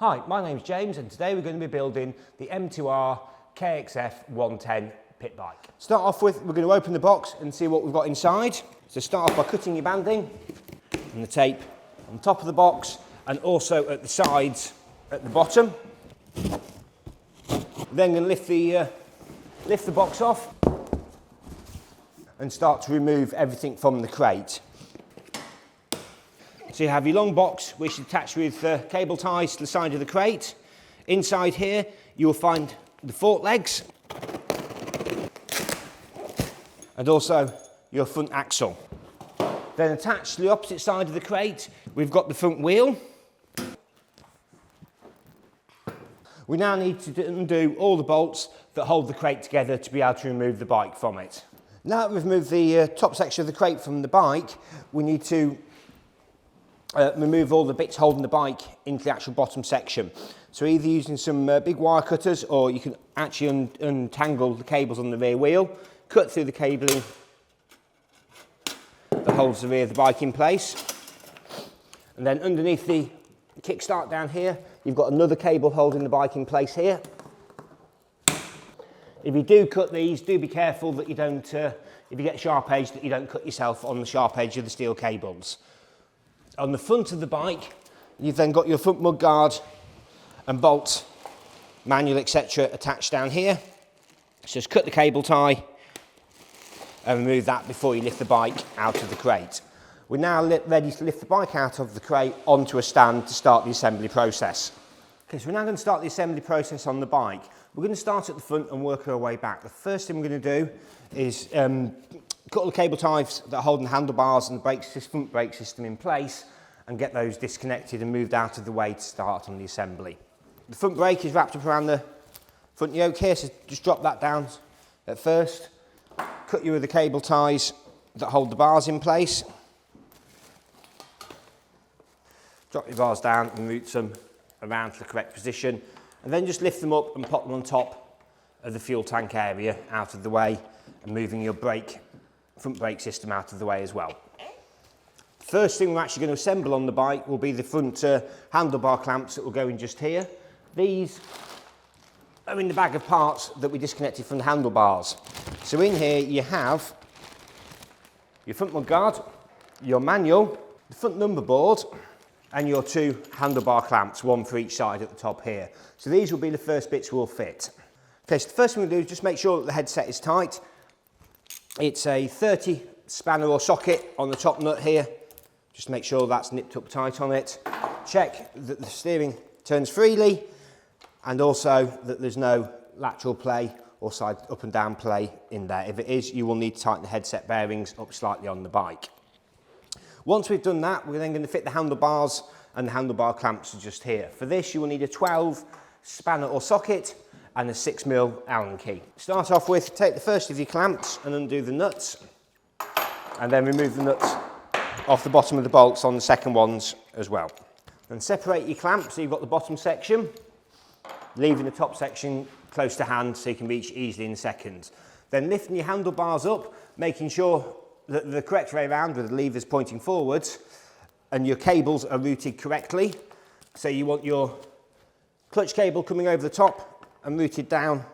Hi, my name's James and today we're going to be building the M2R KX110F pit bike. Start off with, we're going to open the box and see what we've got inside. So start off by cutting your banding and the tape on the top of the box and also at the sides at the bottom. Then going to lift the box off and start to remove everything from the crate. So you have your long box which is attached with cable ties to the side of the crate. Inside here you will find the fork legs and also your front axle. Then attached to the opposite side of the crate we've got the front wheel. We now need to undo all the bolts that hold the crate together to be able to remove the bike from it. Now that we've moved the top section of the crate from the bike, we need to remove all the bits holding the bike into the actual bottom section. So either using some big wire cutters, or you can actually untangle the cables on the rear wheel, cut through the cabling that holds the rear of the bike in place. And then underneath the kickstart down here, you've got another cable holding the bike in place here. If you do cut these, do be careful that you don't, if you get sharp edge, that you don't cut yourself on the sharp edge of the steel cables. On the front of the bike, you've then got your front mud guard and bolt, manual, etc. attached down here. So just cut the cable tie and remove that before you lift the bike out of the crate. We're now ready to lift the bike out of the crate onto a stand to start the assembly process. Okay, so we're now going to start the assembly process on the bike. We're going to start at the front and work our way back. The first thing we're going to do is cut all the cable ties that are holding the handlebars and the front brake system in place and get those disconnected and moved out of the way to start on the assembly. The front brake is wrapped up around the front yoke here, so just drop that down at first. Cut you with the cable ties that hold the bars in place. Drop your bars down and route them around to the correct position, and then just lift them up and pop them on top of the fuel tank area out of the way, and moving your front brake system out of the way as well. First thing we're actually going to assemble on the bike will be the front handlebar clamps that will go in just here. These are in the bag of parts that we disconnected from the handlebars. So in here you have your front mud guard, your manual, the front number board, and your two handlebar clamps, one for each side at the top here. So these will be the first bits we'll fit. Okay, so the first thing we'll do is just make sure that the headset is tight. It's a 30 spanner or socket on the top nut here. Just make sure that's nipped up tight on it. Check that the steering turns freely, and also that there's no lateral play or side up and down play in there. If it is, you will need to tighten the headset bearings up slightly on the bike. Once we've done that, we're then going to fit the handlebars and the handlebar clamps just here. For this, you will need a 12 spanner or socket and a 6mm Allen key. Start off with, take the first of your clamps and undo the nuts, and then remove the nuts off the bottom of the bolts on the second ones as well. And separate your clamps so you've got the bottom section, leaving the top section close to hand so you can reach easily in seconds. Then lifting your handlebars up, making sure that the correct way around with the levers pointing forwards and your cables are routed correctly. So you want your clutch cable coming over the top and routed down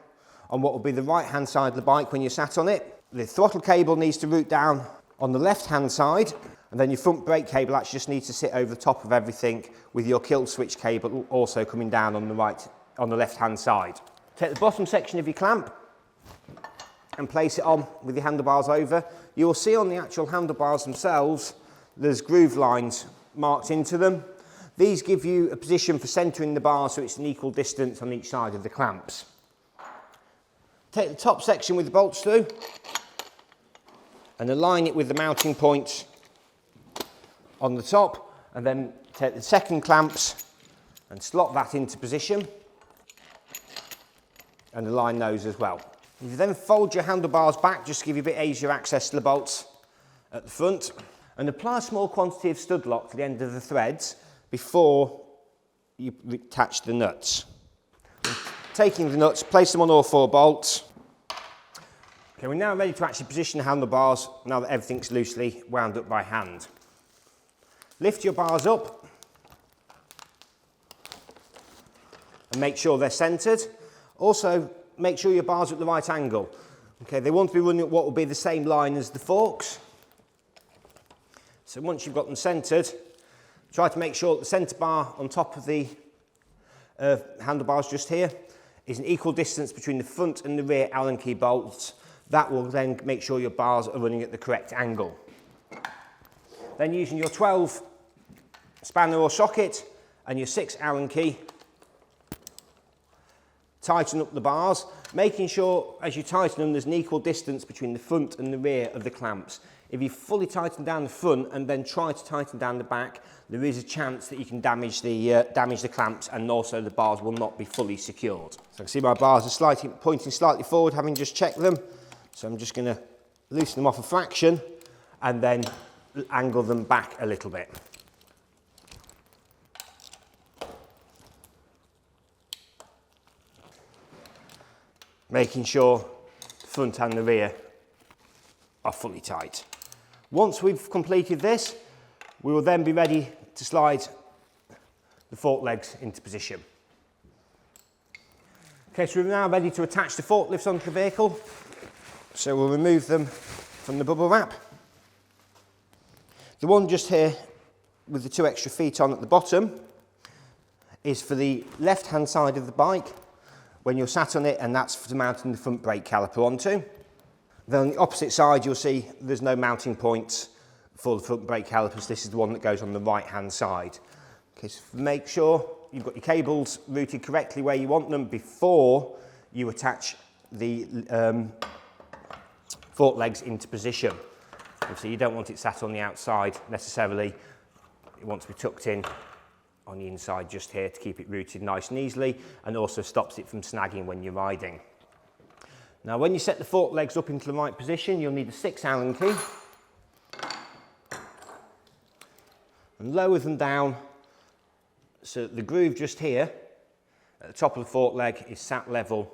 on what will be the right hand side of the bike when you're sat on it. The throttle cable needs to route down on the left hand side, and then your front brake cable actually just needs to sit over the top of everything, with your kill switch cable also coming down on the left hand side. Take the bottom section of your clamp and place it on with your handlebars over. You will see on the actual handlebars themselves there's groove lines marked into them. These give you a position for centering the bar so it's an equal distance on each side of the clamps. Take the top section with the bolts through and align it with the mounting points on the top, and then take the second clamps and slot that into position and align those as well. You then fold your handlebars back just to give you a bit easier access to the bolts at the front, and apply a small quantity of stud lock to the end of the threads before you attach the nuts. Taking the nuts, place them on all 4 bolts. Okay, we're now ready to actually position the handlebars now that everything's loosely wound up by hand. Lift your bars up and make sure they're centered. Also, make sure your bars are at the right angle. Okay, they want to be running at what will be the same line as the forks. So once you've got them centered, try to make sure that the center bar on top of the handlebars just here is an equal distance between the front and the rear Allen key bolts. That will then make sure your bars are running at the correct angle. Then using your 12 spanner or socket and your 6 Allen key, tighten up the bars, making sure as you tighten them there's an equal distance between the front and the rear of the clamps. If you fully tighten down the front and then try to tighten down the back, there is a chance that you can damage the clamps, and also the bars will not be fully secured. So I can see my bars are pointing slightly forward, having just checked them. So I'm just going to loosen them off a fraction and then angle them back a little bit. Making sure the front and the rear are fully tight. Once we've completed this, we will then be ready to slide the fork legs into position. Okay, so we're now ready to attach the forklifts onto the vehicle. So we'll remove them from the bubble wrap. The one just here with the 2 extra feet on at the bottom is for the left-hand side of the bike when you're sat on it, and that's for mounting the front brake caliper onto. Then on the opposite side, you'll see there's no mounting points for the front brake calipers. This is the one that goes on the right-hand side. Okay, so make sure you've got your cables routed correctly where you want them before you attach the fork legs into position. Obviously, you don't want it sat on the outside necessarily. It wants to be tucked in on the inside just here to keep it routed nice and easily, and also stops it from snagging when you're riding. Now when you set the fork legs up into the right position, you'll need a 6 Allen key and lower them down so that the groove just here at the top of the fork leg is sat level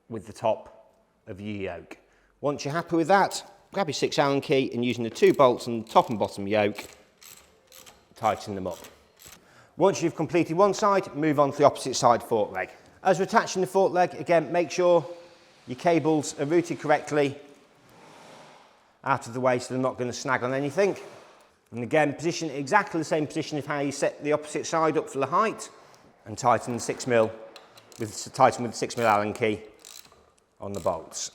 with the top of your yoke. Once you're happy with that, grab your 6 Allen key and using the 2 bolts on the top and bottom yoke, tighten them up. Once you've completed one side, move on to the opposite side fork leg. As we're attaching the fork leg, again, make sure your cables are routed correctly out of the way so they're not going to snag on anything. And again, position exactly the same position of how you set the opposite side up for the height, and tighten the 6mm with the 6mm Allen key on the bolts.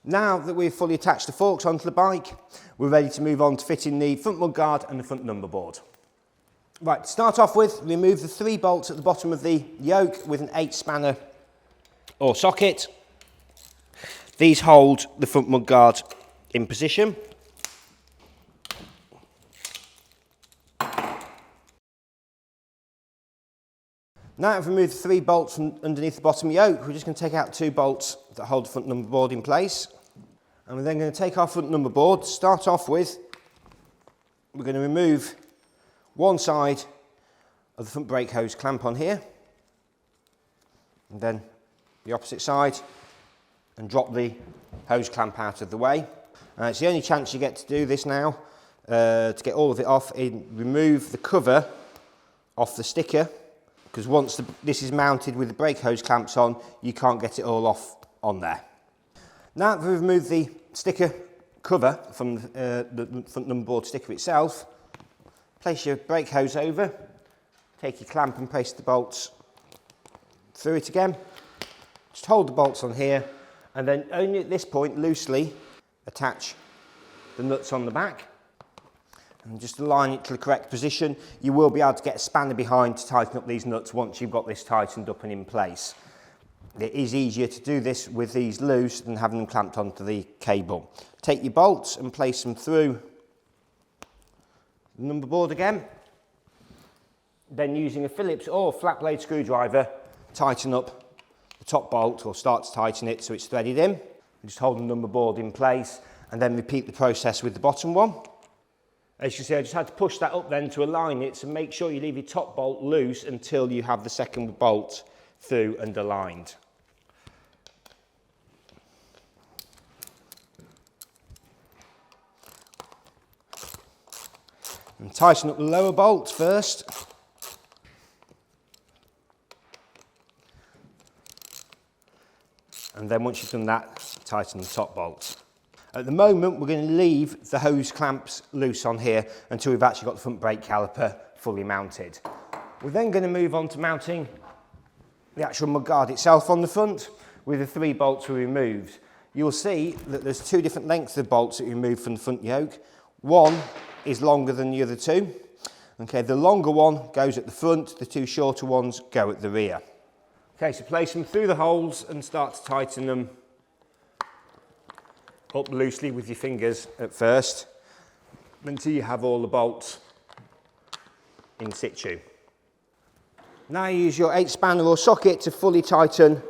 Now that we've fully attached the forks onto the bike, we're ready to move on to fitting the front mudguard and the front number board. Right, to start off with, remove the 3 bolts at the bottom of the yoke with an 8 spanner or socket. These hold the front mudguard in position. Now I've removed the 3 bolts from underneath the bottom yoke, we're just going to take out 2 bolts that hold the front number board in place. And we're then going to take our front number board. To start off with, we're going to remove one side of the front brake hose clamp on here, and then the opposite side, and drop the hose clamp out of the way. It's the only chance you get to do this now. To get all of it off, remove the cover off the sticker, because once this is mounted with the brake hose clamps on, you can't get it all off on there. Now that we've removed the sticker cover from the front number board sticker itself, place your brake hose over, take your clamp and place the bolts through it again. Just hold the bolts on here, and then only at this point loosely attach the nuts on the back and just align it to the correct position. You will be able to get a spanner behind to tighten up these nuts once you've got this tightened up and in place. It is easier to do this with these loose than having them clamped onto the cable. Take your bolts and place them through the number board again. Then using a Phillips or flat blade screwdriver, tighten up the top bolt, or start to tighten it so it's threaded in. Just hold the number board in place and then repeat the process with the bottom one. As you can see, I just had to push that up then to align it, so make sure you leave your top bolt loose until you have the second bolt through and aligned. And tighten up the lower bolt first. And then once you've done that, tighten the top bolt. At the moment, we're going to leave the hose clamps loose on here until we've actually got the front brake caliper fully mounted. We're then going to move on to mounting the actual mudguard itself on the front with the 3 bolts we removed. You'll see that there's 2 different lengths of bolts that we removed from the front yoke. One is longer than the other 2. Okay, the longer one goes at the front, the 2 shorter ones go at the rear. Okay, so place them through the holes and start to tighten them up loosely with your fingers at first until you have all the bolts in situ. Now use your 8 spanner or socket to fully tighten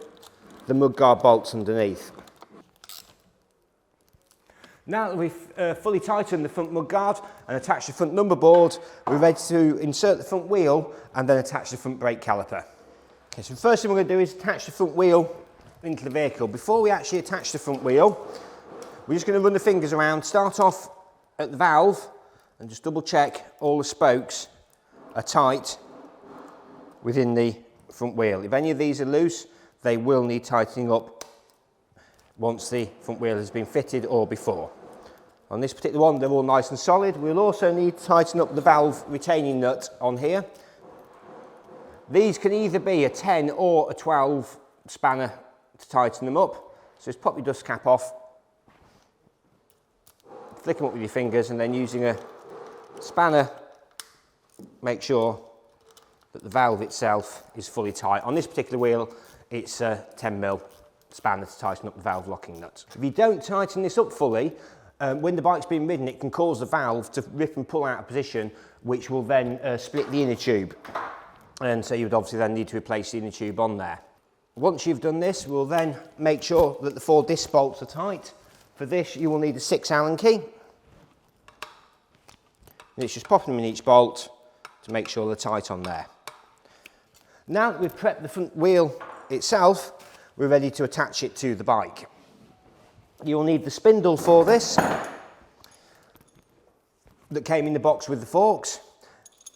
the mudguard bolts underneath. Now that we've fully tightened the front mudguard and attached the front number board, we're ready to insert the front wheel and then attach the front brake caliper. Okay, so the first thing we're going to do is attach the front wheel into the vehicle. Before we actually attach the front wheel, we're just going to run the fingers around, start off at the valve and just double check all the spokes are tight within the front wheel. If any of these are loose, they will need tightening up once the front wheel has been fitted or before. On this particular one, they're all nice and solid. We'll also need to tighten up the valve retaining nut on here. These can either be a 10 or a 12 spanner to tighten them up. So just pop your dust cap off, flick them up with your fingers, and then using a spanner, make sure that the valve itself is fully tight. On this particular wheel, it's a 10mm spanner to tighten up the valve locking nut. If you don't tighten this up fully, when the bike's being ridden, it can cause the valve to rip and pull out of position, which will then split the inner tube. And so you would obviously then need to replace the inner tube on there. Once you've done this, we'll then make sure that the 4 disc bolts are tight. For this, you will need a 6 Allen key. And it's just popping them in each bolt to make sure they're tight on there. Now that we've prepped the front wheel itself, we're ready to attach it to the bike. You'll need the spindle for this that came in the box with the forks.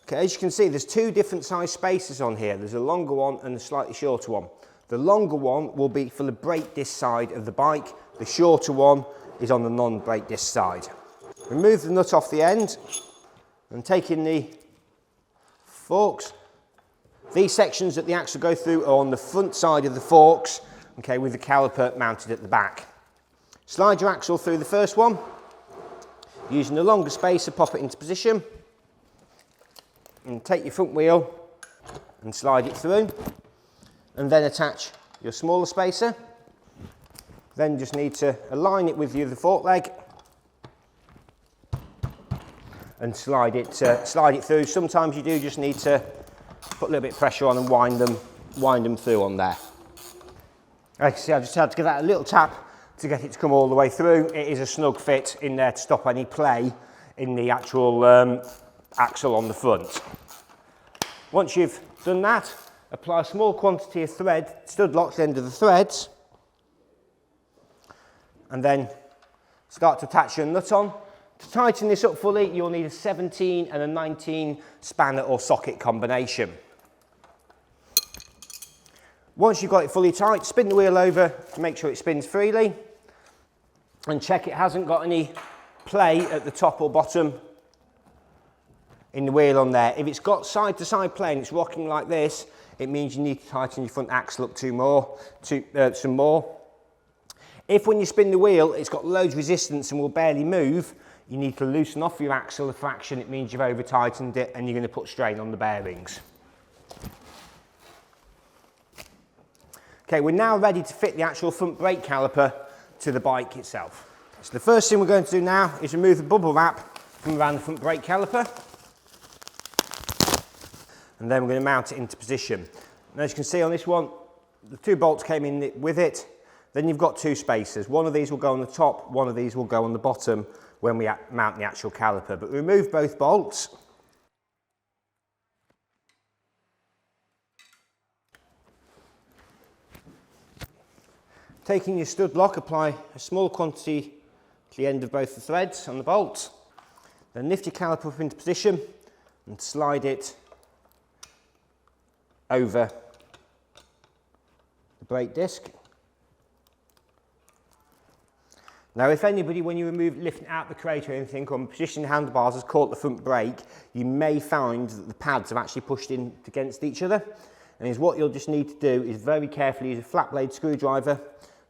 Okay, as you can see, there's 2 different size spacers on here. There's a longer one and a slightly shorter one. The longer one will be for the brake disc side of the bike. The shorter one is on the non-brake disc side. Remove the nut off the end and taking the forks. These sections that the axle go through are on the front side of the forks, okay, with the caliper mounted at the back. Slide your axle through the first one. Using the longer spacer, pop it into position. And take your front wheel and slide it through. And then attach your smaller spacer. Then just need to align it with the other fork leg. And slide it through. Sometimes you do just need to put a little bit of pressure on and wind them through on there. Like I see, I just had to give that a little tap to get it to come all the way through. It is a snug fit in there to stop any play in the actual axle on the front. Once you've done that, apply a small quantity of thread, stud lock to the end of the threads, and then start to attach your nut on. To tighten this up fully, you'll need a 17 and a 19 spanner or socket combination. Once you've got it fully tight, spin the wheel over to make sure it spins freely and check it hasn't got any play at the top or bottom in the wheel on there. If it's got side to side play and it's rocking like this, it means you need to tighten your front axle up some more. If when you spin the wheel it's got loads of resistance and will barely move, you need to loosen off your axle a fraction. It means you've over tightened it and you're going to put strain on the bearings. Okay, we're now ready to fit the actual front brake caliper to the bike itself. So the first thing we're going to do now is remove the bubble wrap from around the front brake caliper. And then we're going to mount it into position. And as you can see on this one, the 2 bolts came in with it. Then you've got 2 spacers. One of these will go on the top, one of these will go on the bottom when we mount the actual caliper. But remove both bolts. Taking your stud lock, apply a small quantity to the end of both the threads on the bolt. Then lift your caliper up into position and slide it over the brake disc. Now, if anybody, when you lifting out the crate or anything, or positioning the handlebars has caught the front brake, you may find that the pads have actually pushed in against each other. And is what you'll just need to do is very carefully use a flat blade screwdriver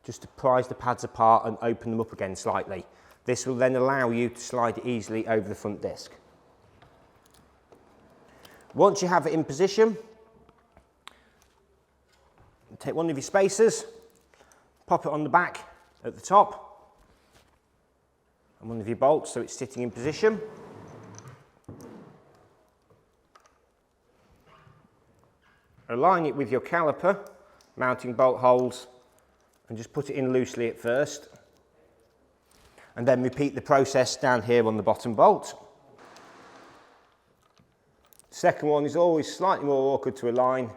just to prise the pads apart and open them up again slightly. This will then allow you to slide it easily over the front disc. Once you have it in position, take one of your spacers, pop it on the back at the top, and one of your bolts so it's sitting in position. Align it with your caliper, mounting bolt holes, and just put it in loosely at first. And then repeat the process down here on the bottom bolt. The second one is always slightly more awkward to align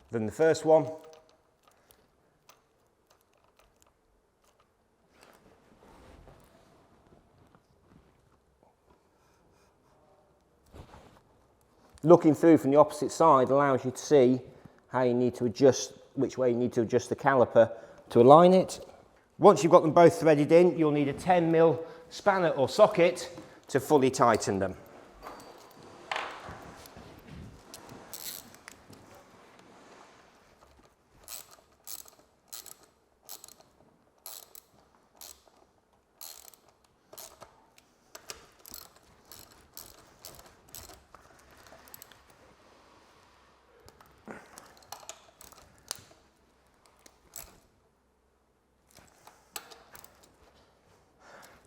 than the first one. Looking through from the opposite side allows you to see how you need to adjust, which way you need to adjust the caliper to align it. Once you've got them both threaded in, you'll need a 10mm spanner or socket to fully tighten them.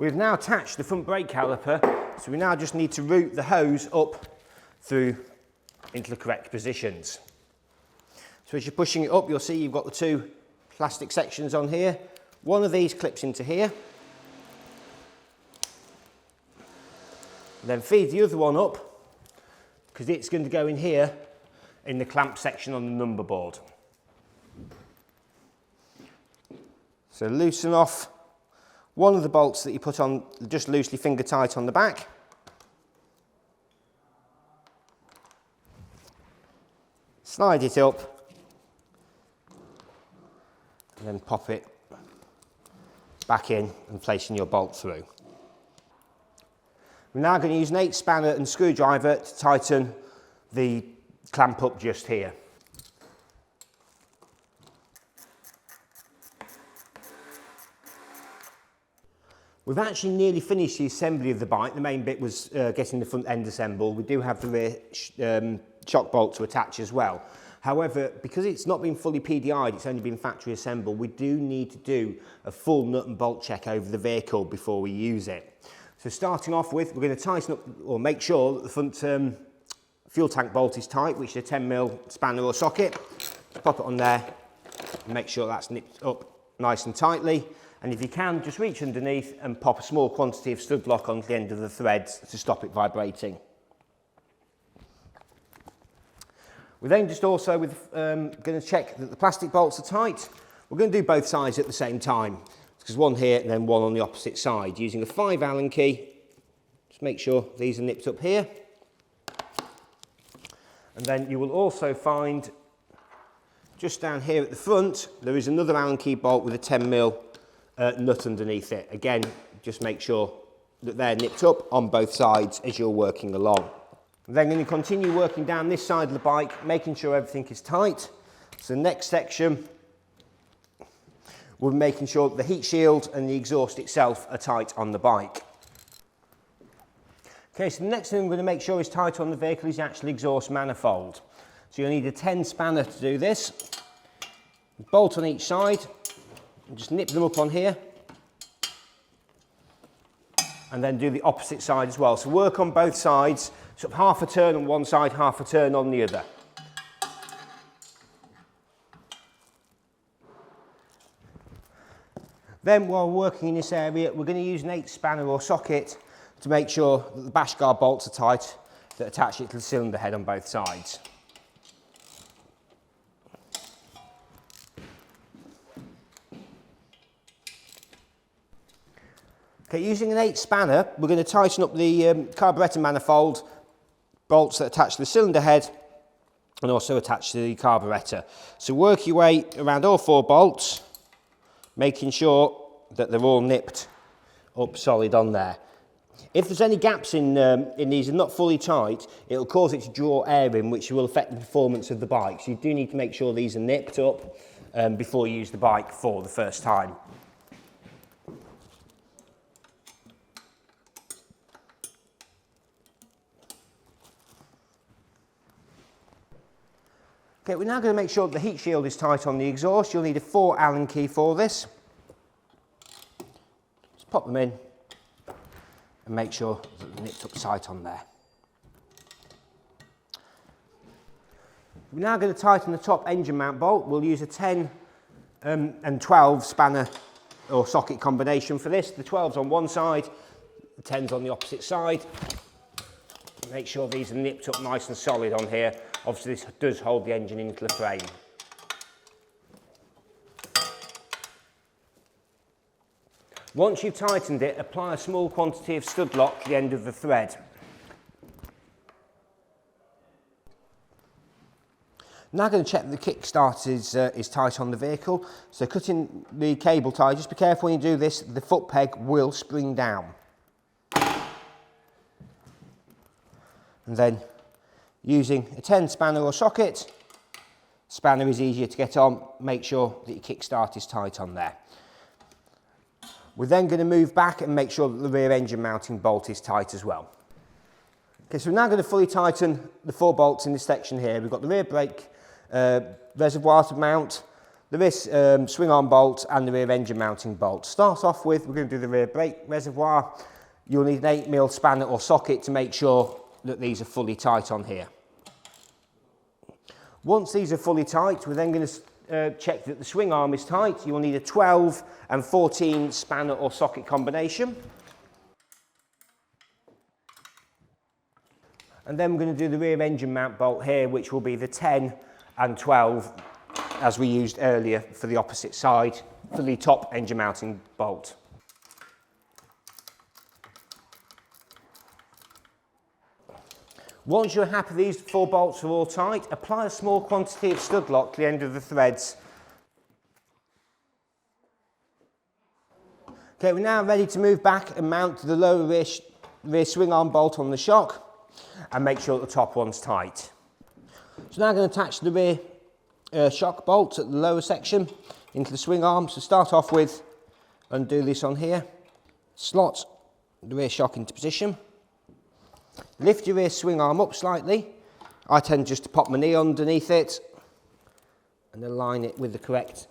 We've now attached the front brake caliper, so we now just need to route the hose up through into the correct positions. So as you're pushing it up, you'll see you've got the two plastic sections on here. One of these clips into here. Then feed the other one up, because it's going to go in here in the clamp section on the number board. So loosen off one of the bolts that you put on just loosely finger tight on the back. Slide it up and then pop it back in and placing your bolt through. We're now going to use an 8 spanner and screwdriver to tighten the clamp up just here. We've actually nearly finished the assembly of the bike. The main bit was getting the front end assembled. We do have the rear shock bolt to attach as well. However, because it's not been fully PDI'd, it's only been factory assembled, we do need to do a full nut and bolt check over the vehicle before we use it. So starting off with, we're going to tighten up or make sure that the front fuel tank bolt is tight, which is a 10mm spanner or socket. Pop it on there and make sure that's nipped up nice and tightly. And if you can, just reach underneath and pop a small quantity of stud lock onto the end of the threads to stop it vibrating. We're then just also going to check that the plastic bolts are tight. We're going to do both sides at the same time. There's one here and then one on the opposite side. Using a 5 Allen key, just make sure these are nipped up here. And then you will also find just down here at the front, there is another Allen key bolt with a 10mm nut underneath it. Again, just make sure that they're nipped up on both sides as you're working along. I'm then going to continue working down this side of the bike, making sure everything is tight. So the next section, we're making sure that the heat shield and the exhaust itself are tight on the bike. Okay, so the next thing we're going to make sure is tight on the vehicle is the actual exhaust manifold. So you'll need a 10 spanner to do this. Bolt on each side. And just nip them up on here and then do the opposite side as well. So work on both sides, sort of half a turn on one side, half a turn on the other. Then while working in this area, we're going to use an 8 spanner or socket to make sure that the bash guard bolts are tight that attach it to the cylinder head on both sides. Okay, using an 8 spanner, we're going to tighten up the carburetor manifold bolts that attach to the cylinder head and also attach to the carburetor. So work your way around all 4 bolts, making sure that they're all nipped up solid on there. If there's any gaps in these and not fully tight, it'll cause it to draw air in, which will affect the performance of the bike. So you do need to make sure these are nipped up before you use the bike for the first time. Okay, we're now going to make sure that the heat shield is tight on the exhaust. You'll need a 4 Allen key for this. Just pop them in and make sure that they're nipped up tight on there. We're now going to tighten the top engine mount bolt. We'll use a 10 and 12 spanner or socket combination for this. The 12's on one side, the 10's on the opposite side. Make sure these are nipped up nice and solid on here. Obviously this does hold the engine into the frame. Once you've tightened it, apply a small quantity of stud lock to the end of the thread. Now I'm going to check that the kickstart is tight on the vehicle. So cutting the cable tie, just be careful when you do this, the foot peg will spring down. And then using a 10 spanner or socket, spanner is easier to get on, make sure that your kickstart is tight on there. We're then going to move back and make sure that the rear engine mounting bolt is tight as well. Okay, so we're now going to fully tighten the 4 bolts in this section here. We've got the rear brake reservoir to mount, the rear swing arm bolt and the rear engine mounting bolt. Start off with, we're going to do the rear brake reservoir. You'll need an 8mm spanner or socket to make sure that these are fully tight on here. Once these are fully tight, we're then going to check that the swing arm is tight. You will need a 12 and 14 spanner or socket combination. And then we're going to do the rear engine mount bolt here, which will be the 10 and 12 as we used earlier for the opposite side for the top engine mounting bolt. Once you're happy these 4 bolts are all tight, apply a small quantity of stud lock to the end of the threads. Okay, we're now ready to move back and mount the lower rear swing arm bolt on the shock and make sure that the top one's tight. So now I'm going to attach the rear shock bolt at the lower section into the swing arm. So start off with, undo this on here, slot the rear shock into position. Lift your rear swing arm up slightly. I tend just to pop my knee underneath it and align it with the correct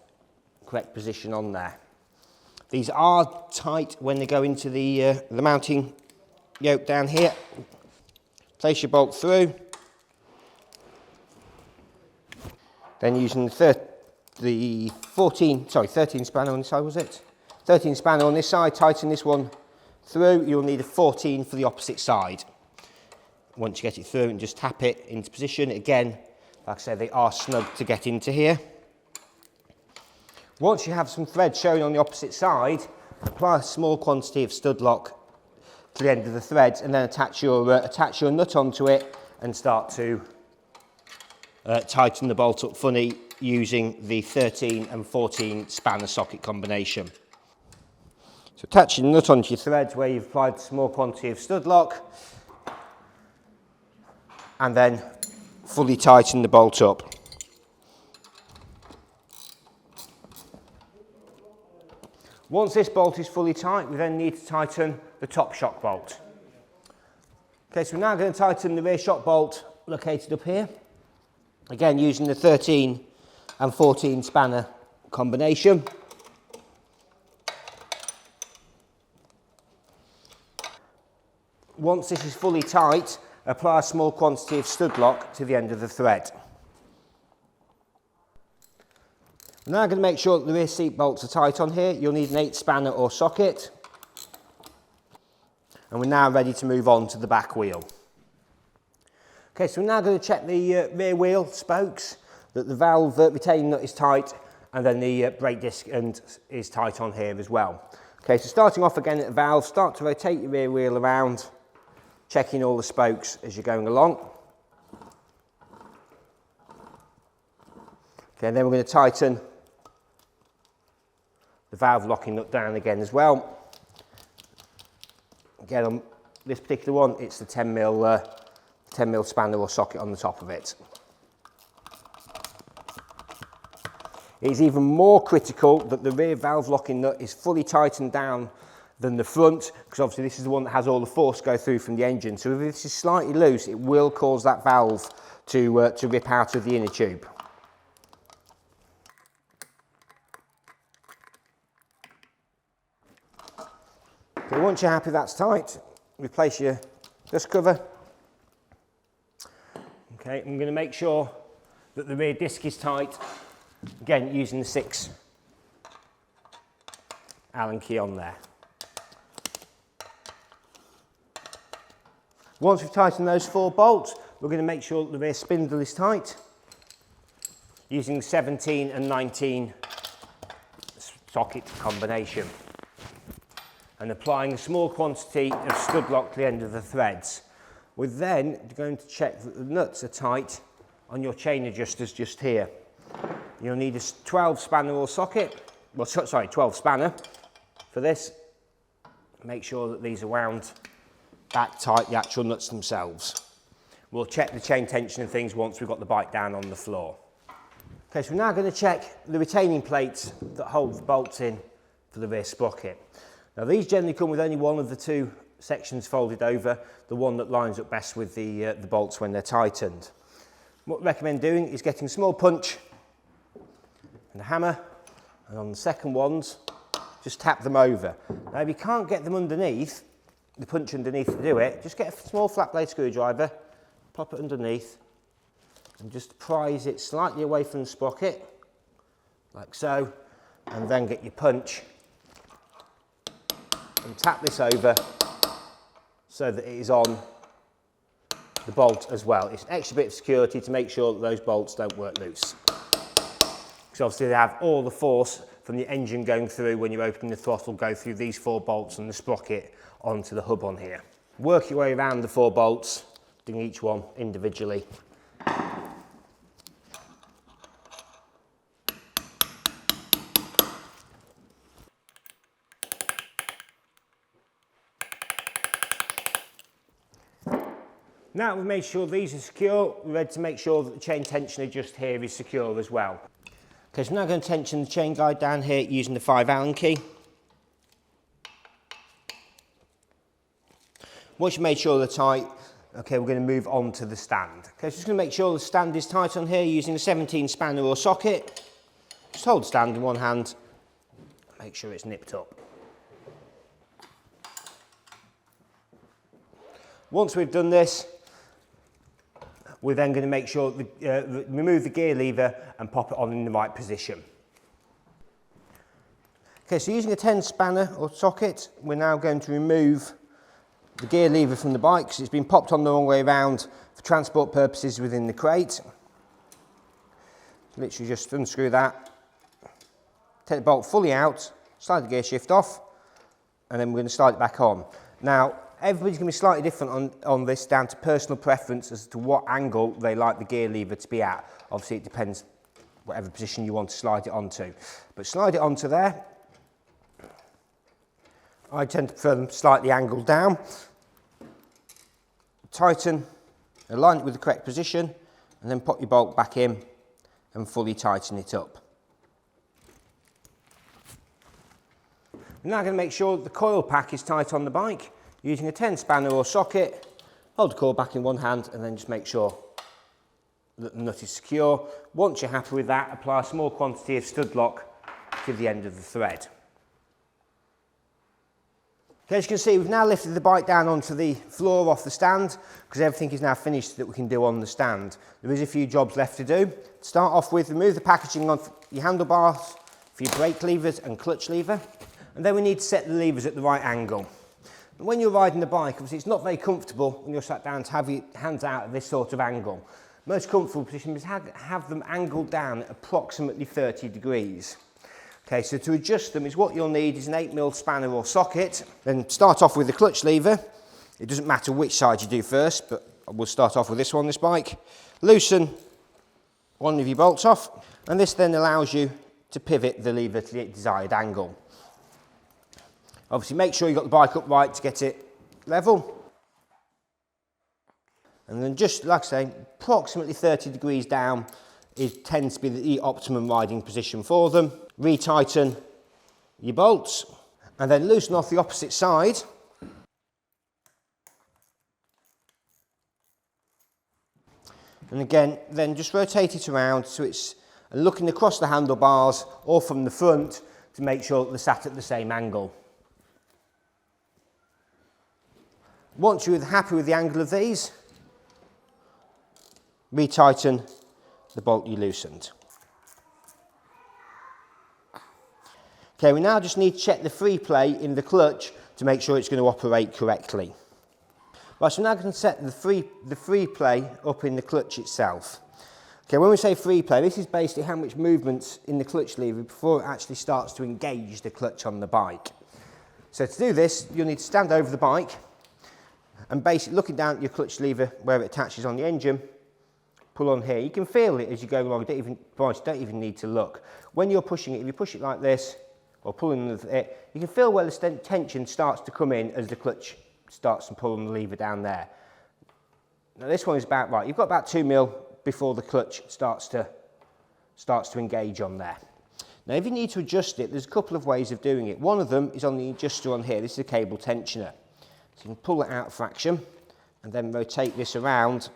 position on there. These are tight when they go into the mounting yoke down here. Place your bolt through. Then using the 13 spanner on this side, was it? 13 spanner on this side, tighten this one through. You'll need a 14 for the opposite side. Once you get it through and just tap it into position, again, like I said, they are snug to get into here. Once you have some thread showing on the opposite side, apply a small quantity of stud lock to the end of the threads and then attach your nut onto it and start to tighten the bolt up funny using the 13 and 14 spanner socket combination. So attaching the nut onto your threads where you've applied a small quantity of stud lock, and then fully tighten the bolt up. Once this bolt is fully tight, we then need to tighten the top shock bolt. Okay, so we're now going to tighten the rear shock bolt located up here. Again, using the 13 and 14 spanner combination. Once this is fully tight, apply a small quantity of stud lock to the end of the thread. We're now going to make sure that the rear seat bolts are tight on here. You'll need an 8 spanner or socket. And we're now ready to move on to the back wheel. Okay, so we're now going to check the rear wheel spokes, that the valve retaining nut is tight, and then the brake disc is tight on here as well. Okay, so starting off again at the valve, start to rotate your rear wheel around, checking all the spokes as you're going along. Okay, and then we're going to tighten the valve locking nut down again as well. Again, on this particular one, it's the 10mm spanner or socket on the top of it. It's even more critical that the rear valve locking nut is fully tightened down than the front, because obviously this is the one that has all the force go through from the engine. So if this is slightly loose, it will cause that valve to rip out of the inner tube. So once you're happy that's tight, replace your dust cover. Okay, I'm going to make sure that the rear disc is tight, again using the 6 Allen key on there. Once we've tightened those 4 bolts, we're going to make sure that the rear spindle is tight using 17 and 19 socket combination, and applying a small quantity of stud lock to the end of the threads. We're then going to check that the nuts are tight on your chain adjusters just here. You'll need a 12 spanner or socket, well sorry, 12 spanner for this. Make sure that these are wound back tight, the actual nuts themselves. We'll check the chain tension and things once we've got the bike down on the floor. Okay, so we're now going to check the retaining plates that hold the bolts in for the rear sprocket. Now these generally come with only one of the 2 sections folded over, the one that lines up best with the bolts when they're tightened. What I recommend doing is getting a small punch and a hammer, and on the second ones, just tap them over. Now if you can't get them underneath, the punch underneath to do it, just get a small flat blade screwdriver, pop it underneath, and just prise it slightly away from the sprocket, like so, and then get your punch and tap this over so that it is on the bolt as well. It's an extra bit of security to make sure that those bolts don't work loose, because obviously they have all the force from the engine going through when you're opening the throttle go through these 4 bolts and the sprocket onto the hub on here. Work your way around the 4 bolts, doing each one individually. Now we've made sure these are secure, we're ready to make sure that the chain tensioner just here is secure as well. Okay, so I'm now going to tension the chain guide down here using the 5 Allen key. Once you've made sure they're tight, okay, we're going to move on to the stand. Okay, so just going to make sure the stand is tight on here using a 17 spanner or socket. Just hold the stand in one hand, make sure it's nipped up. Once we've done this, we're then going to make sure remove the gear lever and pop it on in the right position. Okay, so using a 10 spanner or socket, we're now going to remove the gear lever from the bike because it's been popped on the wrong way around for transport purposes within the crate. Literally just unscrew that, take the bolt fully out, slide the gear shift off, and then we're going to slide it back on. Now, everybody's going to be slightly different on this, down to personal preference as to what angle they like the gear lever to be at. Obviously it depends whatever position you want to slide it onto. But slide it onto there. I tend to prefer them slightly angled down. Tighten, align it with the correct position, and then pop your bolt back in and fully tighten it up. We're now going to make sure that the coil pack is tight on the bike. Using a 10 spanner or socket, hold the coil back in one hand and then just make sure that the nut is secure. Once you're happy with that, apply a small quantity of stud lock to the end of the thread. Okay, as you can see, we've now lifted the bike down onto the floor off the stand because everything is now finished that we can do on the stand. There is a few jobs left to do. To start off with, remove the packaging on your handlebars for your brake levers and clutch lever. And then we need to set the levers at the right angle. When you're riding the bike, obviously it's not very comfortable when you're sat down to have your hands out at this sort of angle. Most comfortable position is have them angled down at approximately 30 degrees. Okay, so to adjust them is what you'll need is an 8mm spanner or socket. Then start off with the clutch lever. It doesn't matter which side you do first, but we'll start off with this one, this bike. Loosen one of your bolts off, and this then allows you to pivot the lever to the desired angle. Obviously make sure you've got the bike upright to get it level. And then just, like I say, approximately 30 degrees down tends to be the optimum riding position for them. Retighten your bolts and then loosen off the opposite side. And again, then just rotate it around so it's looking across the handlebars or from the front to make sure that they're sat at the same angle. Once you're happy with the angle of these, retighten the bolt you loosened. Okay, we now just need to check the free play in the clutch to make sure it's going to operate correctly. Right, so we're now going to set the free play up in the clutch itself. Okay, when we say free play, this is basically how much movement's in the clutch lever before it actually starts to engage the clutch on the bike. So to do this, you'll need to stand over the bike and basically looking down at your clutch lever where it attaches on the engine, pull on here. You can feel it as you go along, you don't even need to look. When you're pushing it, if you push it like this, or pulling it, you can feel where the tension starts to come in as the clutch starts to pull on the lever down there. Now this one is about right. You've got about 2 mil before the clutch starts to engage on there. Now if you need to adjust it, there's a couple of ways of doing it. One of them is on the adjuster on here. This is a cable tensioner. So you can pull it out a fraction and then rotate this around.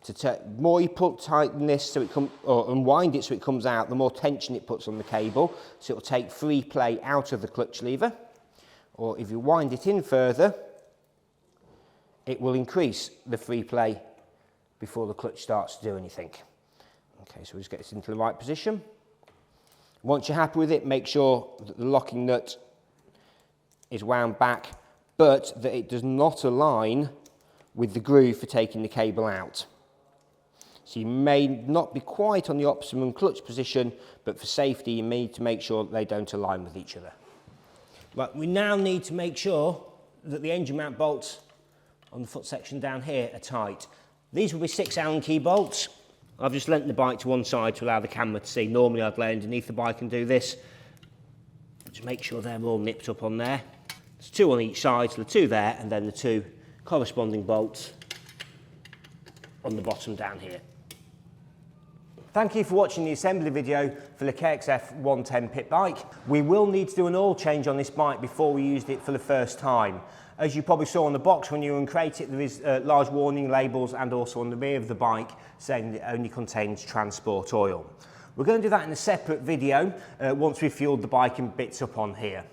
The more you tighten this so it or unwind it so it comes out, the more tension it puts on the cable. So it will take free play out of the clutch lever. Or if you wind it in further, it will increase the free play before the clutch starts to do anything. Okay, so we'll just get this into the right position. Once you're happy with it, make sure that the locking nut is wound back, but that it does not align with the groove for taking the cable out. So you may not be quite on the optimum clutch position, but for safety you need to make sure that they don't align with each other. Right, we now need to make sure that the engine mount bolts on the foot section down here are tight. These will be 6 Allen key bolts. I've just lent the bike to one side to allow the camera to see. Normally I'd lay underneath the bike and do this. Just make sure they're all nipped up on there. There's 2 on each side, so the 2 there, and then the 2 corresponding bolts on the bottom down here. Thank you for watching the assembly video for the KX110 pit bike. We will need to do an oil change on this bike before we used it for the first time. As you probably saw on the box when you uncrate it, there is large warning labels and also on the rear of the bike saying it only contains transport oil. We're going to do that in a separate video once we've fueled the bike and bits up on here.